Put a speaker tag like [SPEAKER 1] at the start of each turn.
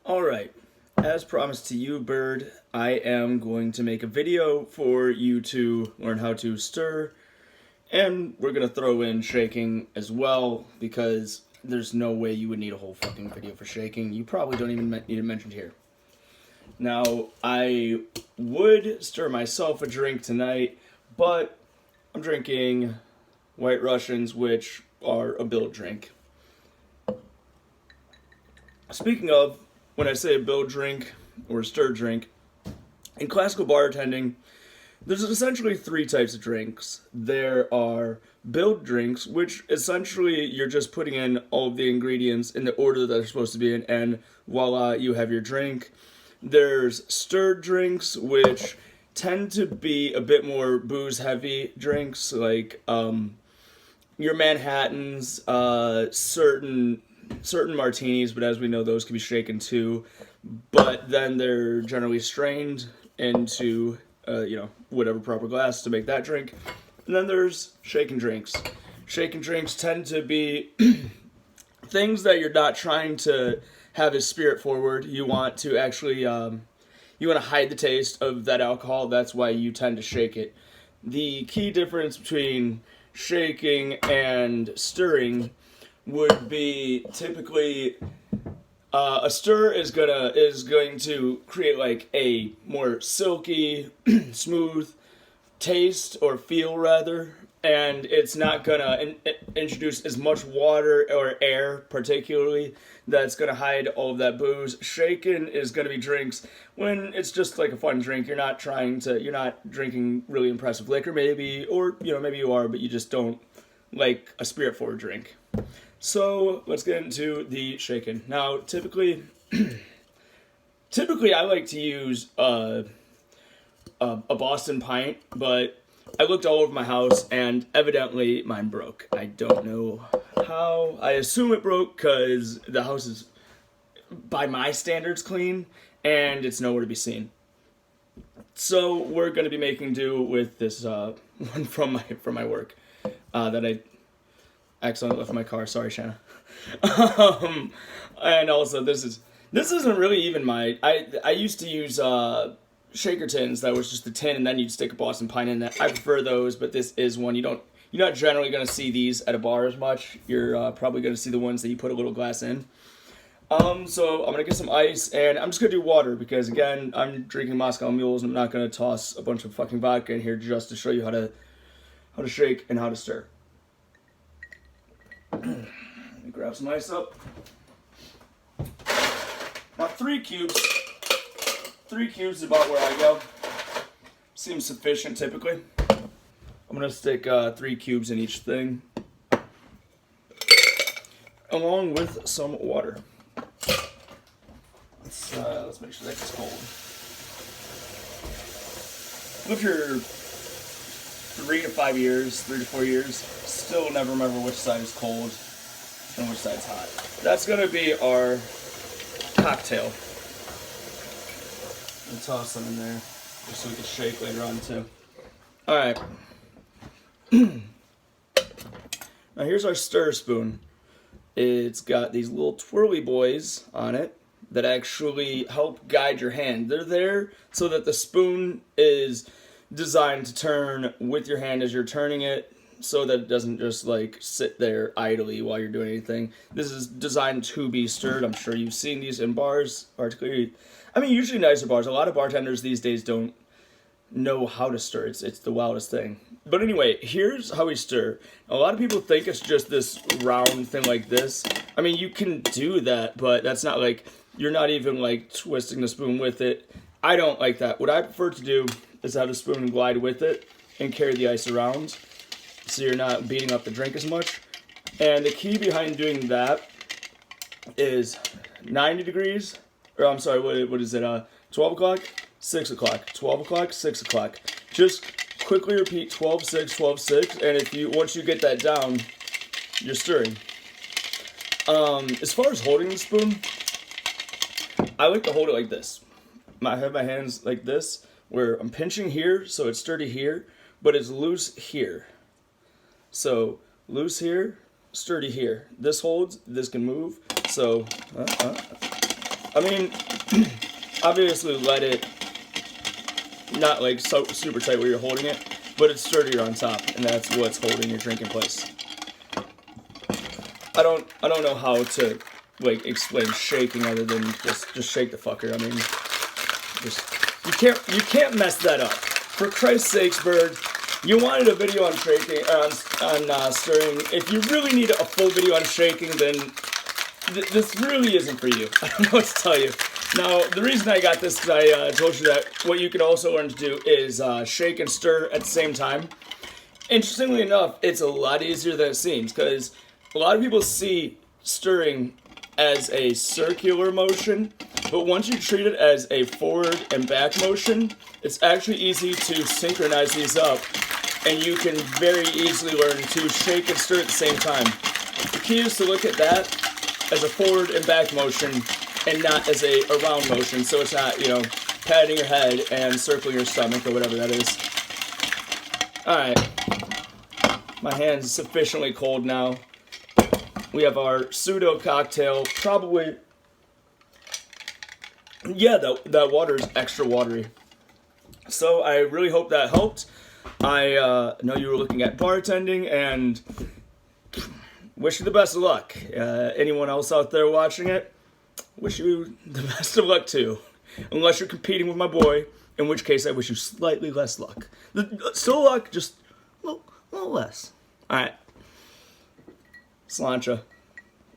[SPEAKER 1] Alright, as promised to you, Bird, I am going to make a video for you to learn how to stir, and we're going to throw in shaking as well, because there's no way you would need a whole fucking video for shaking. You probably don't even need it mentioned here. Now, I would stir myself a drink tonight, but I'm drinking White Russians, which are a build drink. Speaking of, when I say a build drink or a stir drink, in classical bartending, there's essentially three types of drinks. There are build drinks, which essentially you're just putting in all of the ingredients in the order that they're supposed to be in, and voila, you have your drink. There's stirred drinks, which tend to be a bit more booze-heavy drinks, like your Manhattans, certain martinis, but as we know, those can be shaken too. But then they're generally strained into, whatever proper glass to make that drink. And then there's shaken drinks. Shaken drinks tend to be things that you're not trying to have as spirit forward. You want to actually, you want to hide the taste of that alcohol. That's why you tend to shake it. The key difference between shaking and stirring would be typically a stir is going to create like a more silky, smooth taste or feel rather, and it's not gonna introduce as much water or air particularly that's gonna hide all of that booze. Shaken is gonna be drinks when it's just like a fun drink. You're not drinking really impressive liquor maybe, or maybe you are, but you just don't like a spirit forward drink. So let's get into the shaken. Now, typically I like to use a Boston pint, but I looked all over my house and evidently mine broke. I don't know how. I assume it broke because the house is, by my standards, clean and it's nowhere to be seen. So we're going to be making do with this one from my work that I accidentally left in my car. Sorry, Shanna. And also, this isn't really even my. I used to use shaker tins that was just the tin, and then you'd stick a Boston Pint in that. I prefer those, but this is one you're not generally going to see these at a bar as much. You're probably going to see the ones that you put a little glass in. So I'm gonna get some ice, and I'm just gonna do water because again, I'm drinking Moscow Mules, and I'm not gonna toss a bunch of fucking vodka in here just to show you how to shake and how to stir. Let me grab some ice up. Now 3 cubes. 3 cubes is about where I go. Seems sufficient typically. I'm gonna stick 3 cubes in each thing, along with some water. Let's make sure that gets cold. Live here 3 to 5 years, 3 to 4 years, still never remember which side is cold and which side's hot. That's gonna be our cocktail. I'll toss some in there just so we can shake later on too. Alright. Now here's our stir spoon. It's got these little twirly boys on it that actually help guide your hand. They're there so that the spoon is designed to turn with your hand as you're turning it, so that it doesn't just like sit there idly while you're doing anything. This is designed to be stirred. I'm sure you've seen these in bars, particularly, usually nicer bars. A lot of bartenders these days don't know how to stir. It's the wildest thing. But anyway, here's how we stir. A lot of people think it's just this round thing like this. You can do that, but that's not like, you're not even like twisting the spoon with it. I don't like that. What I prefer to do is have the spoon glide with it and carry the ice around, so you're not beating up the drink as much. And the key behind doing that is 90 degrees, or I'm sorry, what is it, 12 o'clock, 6 o'clock, 12 o'clock, 6 o'clock. Just quickly repeat 12, 6, 12, 6, and once you get that down, you're stirring. As far as holding the spoon, I like to hold it like this. I have my hands like this, where I'm pinching here, so it's sturdy here, but it's loose here. So, loose here, sturdy here. This holds, this can move, so, I mean, obviously let it not like so super tight where you're holding it, but it's sturdier on top, and that's what's holding your drink in place. I don't know how to like explain shaking other than just shake the fucker. I mean, just you can't mess that up. For Christ's sakes, Bird, you wanted a video on shaking on stirring. If you really need a full video on shaking, then this really isn't for you. I don't know what to tell you. Now, the reason I got this is I told you that what you can also learn to do is shake and stir at the same time. Interestingly enough, it's a lot easier than it seems, because a lot of people see stirring as a circular motion, but once you treat it as a forward and back motion, it's actually easy to synchronize these up, and you can very easily learn to shake and stir at the same time. The key is to look at that as a forward and back motion, and not as a round motion, so it's not, you know, patting your head and circling your stomach or whatever that is. Alright. My hands are sufficiently cold now. We have our pseudo cocktail. Probably, yeah, that water is extra watery. So I really hope that helped. I know you were looking at bartending, and wish you the best of luck. Anyone else out there watching it, wish you the best of luck too. Unless you're competing with my boy, in which case I wish you slightly less luck. Still luck, just a little less. Alright. Slancha.